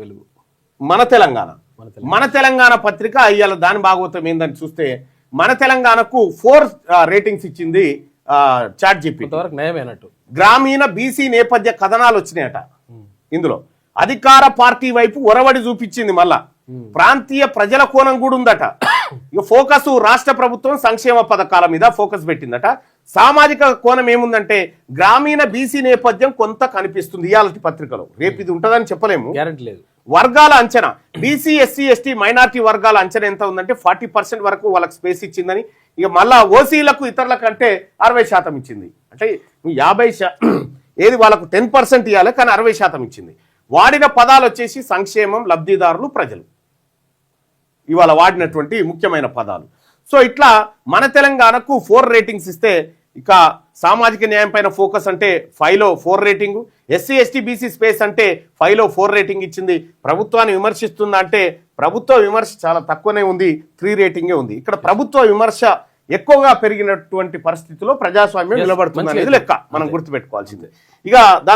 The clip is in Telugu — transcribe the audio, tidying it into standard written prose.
వెలుగు, మన తెలంగాణ పత్రిక ఇవాళ దాని భాగవతం ఏందని చూస్తే మన తెలంగాణకు 4 రేటింగ్స్ ఇచ్చింది ChatGPT. నయమేనట్టు. గ్రామీణ బీసీ నేపథ్య కథనాలు వచ్చినాయట ఇందులో. అధికార పార్టీ వైపు ఒరవడి చూపించింది, మళ్ళా ప్రాంతీయ ప్రజల కోణం కూడా ఉందట. ఇక ఫోకస్ రాష్ట్ర ప్రభుత్వం సంక్షేమ పథకాల మీద ఫోకస్ పెట్టిందట. సామాజిక కోణం ఏముందంటే గ్రామీణ బీసీ నేపథ్యం కొంత కనిపిస్తుంది ఇవాళ పత్రికలో. రేపు ఇది ఉంటుందని చెప్పలేము, గ్యారెంటీ లేదు. వర్గాల అంచనా బీసీ ఎస్సీ ఎస్టీ మైనార్టీ వర్గాల అంచనా ఎంత ఉందంటే 40% వరకు వాళ్ళకి స్పేస్ ఇచ్చిందని. ఇక మళ్ళా ఓసీలకు ఇతరుల కంటే 60% ఇచ్చింది. అంటే 50 ఏది వాళ్ళకు 10% ఇవ్వాలి, కానీ 60% ఇచ్చింది. వాడిన పదాలు వచ్చేసి సంక్షేమం, లబ్ధిదారులు, ప్రజలు, ఇవాళ వాడినటువంటి ముఖ్యమైన పదాలు. సో ఇట్లా మన తెలంగాణకు 4 రేటింగ్స్ ఇస్తే, ఇక సామాజిక న్యాయం పైన ఫోకస్ అంటే 5లో 4 rating, SC ST BC space అంటే 5లో 4 రేటింగ్ ఇచ్చింది. ప్రభుత్వాన్ని విమర్శిస్తుందా అంటే ప్రభుత్వ విమర్శ చాలా తక్కువనే ఉంది, 3 రేటింగే ఉంది. ఇక్కడ ప్రభుత్వ విమర్శ ఎక్కువగా పెరిగినటువంటి పరిస్థితిలో ప్రజాస్వామ్యం నిలబడుతుంది అనేది లెక్క మనం గుర్తుపెట్టుకోవాల్సిందే. ఇక దాని